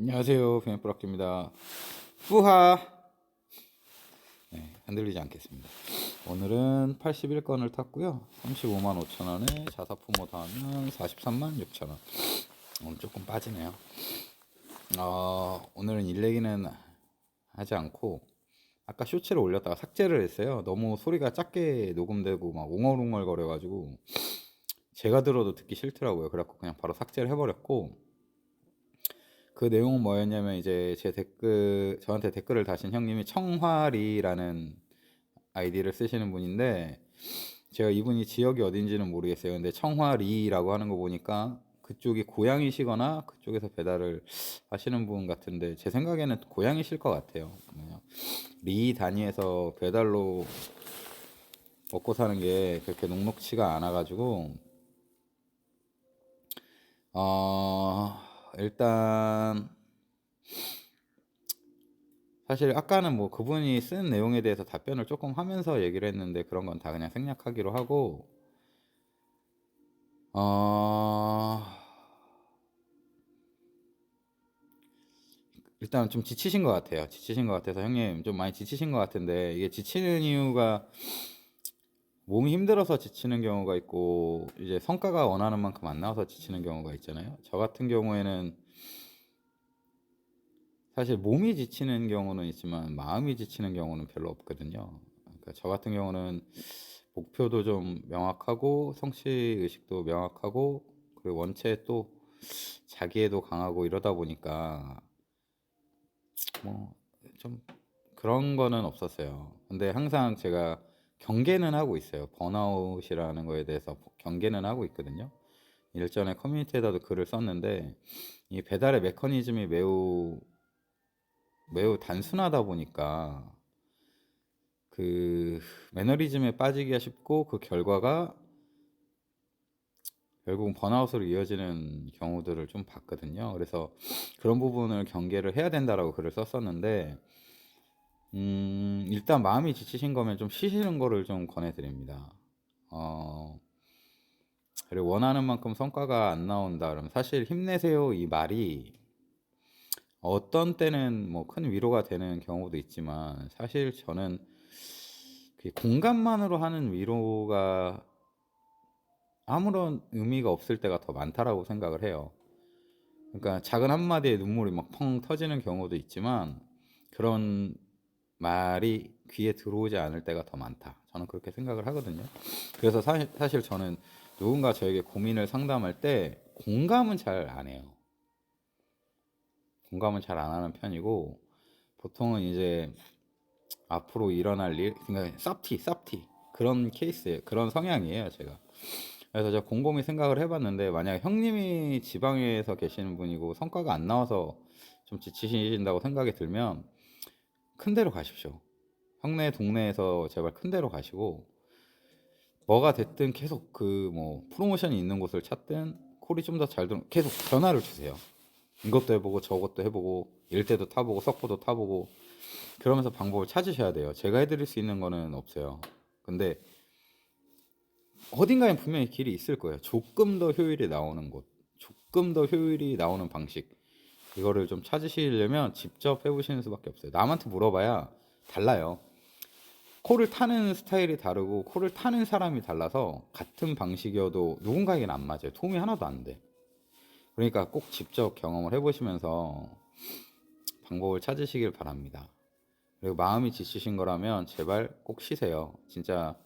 안녕하세요. 비행프락입니다. 후하! 네, 흔들리지 않겠습니다. 오늘은 81건을 탔고요. 35만 5천 원에 자사품모 더하면 43만 6천 원. 오늘 조금 빠지네요. 오늘은 일내기는 하지 않고 아까 쇼츠를 올렸다가 삭제를 했어요. 너무 소리가 작게 녹음되고 막 웅얼웅얼 거려가지고 제가 들어도 듣기 싫더라고요. 그래갖고 그냥 바로 삭제를 해버렸고, 그 내용은 뭐였냐면 이제 저한테 댓글을 다신 형님이 청화리라는 아이디를 쓰시는 분인데, 제가 이분이 지역이 어딘지는 모르겠어요. 근데 청화리라고 하는 거 보니까 그쪽이 고향이시거나 그쪽에서 배달을 하시는 분 같은데, 제 생각에는 고향이실 것 같아요. 리 단위에서 배달로 먹고 사는 게 그렇게 녹록치가 않아가지고, 일단 사실 아까는 뭐 그분이 쓴 내용에 대해서 답변을 조금 하면서 얘기를 했는데, 그런 건 다 그냥 생략하기로 하고, 어, 일단 좀 지치신 것 같아요. 지치신 것 같아서 형님 좀 많이 지치신 것 같은데, 이게 지치는 이유가 몸이 힘들어서 지치는 경우가 있고, 이제 성과가 원하는 만큼 안 나와서 지치는 경우가 있잖아요. 저 같은 경우에는 사실 몸이 지치는 경우는 있지만 마음이 지치는 경우는 별로 없거든요. 그러니까 저 같은 경우는 목표도 좀 명확하고 성취 의식도 명확하고, 그리고 원체 또 자기애도 강하고 이러다 보니까 뭐 좀 그런 거는 없었어요. 근데 항상 제가 경계는 하고 있어요. 번아웃이라는 거에 대해서 경계는 하고 있거든요. 일전에 커뮤니티에다도 글을 썼는데, 이 배달의 메커니즘이 매우 매우 단순하다 보니까 그 매너리즘에 빠지기가 쉽고, 그 결과가 결국은 번아웃으로 이어지는 경우들을 좀 봤거든요. 그래서 그런 부분을 경계를 해야 된다라고 글을 썼었는데, 일단 마음이 지치신 거면 좀 쉬시는 거를 좀 권해드립니다. 어, 그리고 원하는 만큼 성과가 안 나온다 그러면 사실 힘내세요 이 말이 어떤 때는 뭐 큰 위로가 되는 경우도 있지만, 사실 저는 그 공감만으로 하는 위로가 아무런 의미가 없을 때가 더 많다라고 생각을 해요. 그러니까 작은 한마디에 눈물이 막 펑 터지는 경우도 있지만, 그런 말이 귀에 들어오지 않을 때가 더 많다, 저는 그렇게 생각을 하거든요. 그래서 사실 저는 누군가 저에게 고민을 상담할 때 공감은 잘 안 해요. 공감은 잘 안 하는 편이고, 보통은 이제 앞으로 일어날 일, 그러니까 쌉티 그런 케이스예요. 그런 성향이에요, 제가. 그래서 제가 곰곰이 생각을 해봤는데, 만약 형님이 지방에서 계시는 분이고 성과가 안 나와서 좀 지치신다고 생각이 들면 큰 데로 가십시오. 형네 동네에서 제발 큰 데로 가시고, 뭐가 됐든 계속 그 뭐 프로모션이 있는 곳을 찾든, 콜이 좀 더 잘 들어 계속 전화를 주세요. 이것도 해보고 저것도 해보고 일대도 타보고 석고도 타보고, 그러면서 방법을 찾으셔야 돼요. 제가 해드릴 수 있는 거는 없어요. 근데 어딘가에 분명히 길이 있을 거예요. 조금 더 효율이 나오는 곳, 조금 더 효율이 나오는 방식, 이거를 좀 찾으시려면 직접 해보시는 수밖에 없어요. 남한테 물어봐야 달라요. 코를 타는 스타일이 다르고 코를 타는 사람이 달라서 같은 방식이어도 누군가에게는 안 맞아요. 도움이 하나도 안 돼. 그러니까 꼭 직접 경험을 해보시면서 방법을 찾으시길 바랍니다. 그리고 마음이 지치신 거라면 제발 꼭 쉬세요. 진짜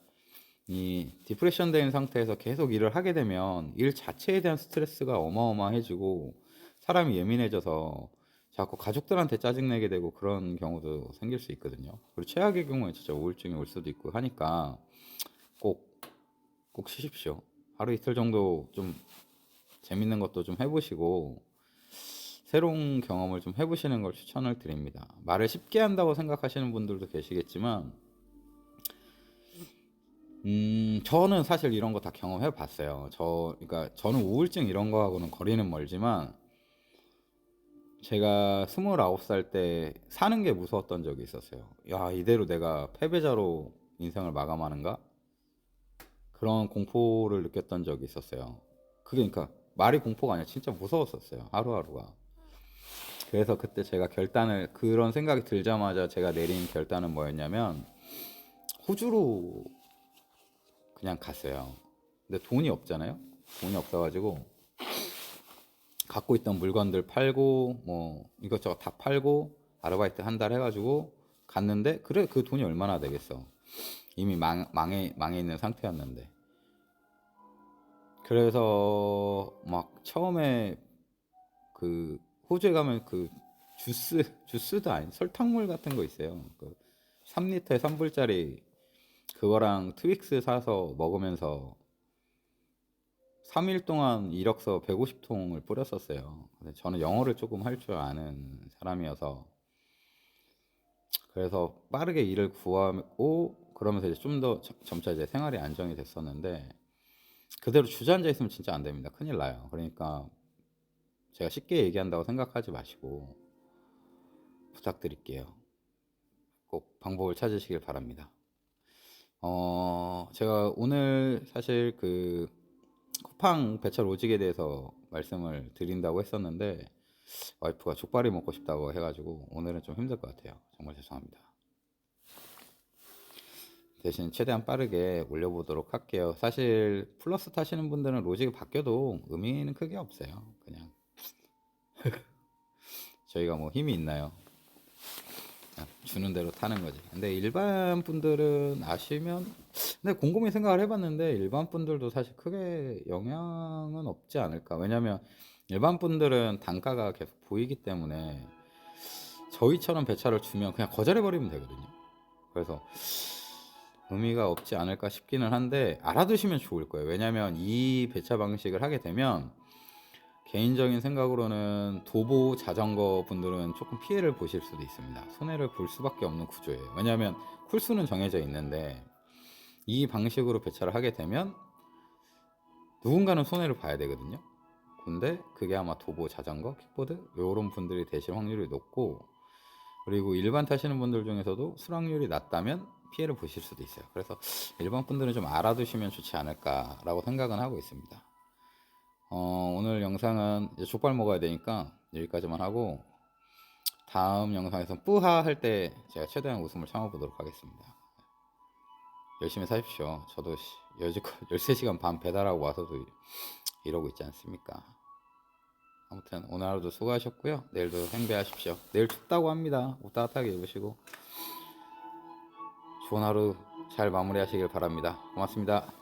이 디프레션 된 상태에서 계속 일을 하게 되면 일 자체에 대한 스트레스가 어마어마해지고, 사람이 예민해져서 자꾸 가족들한테 짜증내게 되고 그런 경우도 생길 수 있거든요. 그리고 최악의 경우에 진짜 우울증이 올 수도 있고 하니까 꼭, 꼭 쉬십시오. 하루 이틀 정도 좀 재밌는 것도 좀 해보시고 새로운 경험을 좀 해보시는 걸 추천을 드립니다. 말을 쉽게 한다고 생각하시는 분들도 계시겠지만, 저는 사실 이런 거 다 경험해 봤어요. 그러니까 저는 우울증 이런 거하고는 거리는 멀지만, 제가 29살 때 사는 게 무서웠던 적이 있었어요. 야, 이대로 내가 패배자로 인생을 마감하는가? 그런 공포를 느꼈던 적이 있었어요. 그게 그러니까 말이 공포가 아니라 진짜 무서웠었어요. 하루하루가. 그래서 그때 제가 결단을 그런 생각이 들자마자 제가 내린 결단은 뭐였냐면 호주로 그냥 갔어요. 근데 돈이 없잖아요. 돈이 없어가지고 갖고 있던 물건들 팔고 뭐 이것저것 다 팔고 아르바이트 한 달 해가지고 갔는데 그래 그 돈이 얼마나 되겠어. 이미 망해 있는 상태였는데. 그래서 막 처음에 그 호주에 가면 그 주스도 아닌 설탕물 같은 거 있어요. 그 3리터에 3불짜리 그거랑 트윅스 사서 먹으면서 3일 동안 이력서 150통을 뿌렸었어요. 근데 저는 영어를 조금 할 줄 아는 사람이어서 그래서 빠르게 일을 구하고 그러면서 이제 좀 더 점차 이제 생활이 안정이 됐었는데 그대로 주저앉아 있으면 진짜 안 됩니다. 큰일 나요. 그러니까 제가 쉽게 얘기한다고 생각하지 마시고 부탁드릴게요. 꼭 방법을 찾으시길 바랍니다. 제가 오늘 사실 그 쿠팡 배차 로직에 대해서 말씀을 드린다고 했었는데 와이프가 족발이 먹고 싶다고 해가지고 오늘은 좀 힘들 것 같아요. 정말 죄송합니다. 대신 최대한 빠르게 올려보도록 할게요. 사실 플러스 타시는 분들은 로직이 바뀌어도 의미는 크게 없어요. 그냥 저희가 뭐 힘이 있나요? 그냥 주는 대로 타는 거지. 근데 일반 분들은 아시면 근데 곰곰이 생각을 해봤는데 일반 분들도 사실 크게 영향은 없지 않을까. 왜냐면 일반 분들은 단가가 계속 보이기 때문에 저희처럼 배차를 주면 그냥 거절해버리면 되거든요. 그래서 의미가 없지 않을까 싶기는 한데 알아두시면 좋을 거예요. 왜냐면 이 배차 방식을 하게 되면 개인적인 생각으로는 도보 자전거 분들은 조금 피해를 보실 수도 있습니다. 손해를 볼 수밖에 없는 구조예요. 왜냐하면 쿨수는 정해져 있는데 이 방식으로 배차를 하게 되면 누군가는 손해를 봐야 되거든요. 근데 그게 아마 도보 자전거, 킥보드 이런 분들이 되실 확률이 높고 그리고 일반 타시는 분들 중에서도 수락률이 낮다면 피해를 보실 수도 있어요. 그래서 일반 분들은 좀 알아두시면 좋지 않을까라고 생각은 하고 있습니다. 오늘 영상은 이제 족발 먹어야 되니까 여기까지만 하고 다음 영상에서 뿌하 할 때 제가 최대한 웃음을 참아보도록 하겠습니다. 열심히 사십시오. 저도 여지껏 13시간 반 배달하고 와서도 이러고 있지 않습니까? 아무튼 오늘 하루도 수고하셨고요. 내일도 행배하십시오. 내일 춥다고 합니다. 옷 따뜻하게 입으시고 좋은 하루 잘 마무리하시길 바랍니다. 고맙습니다.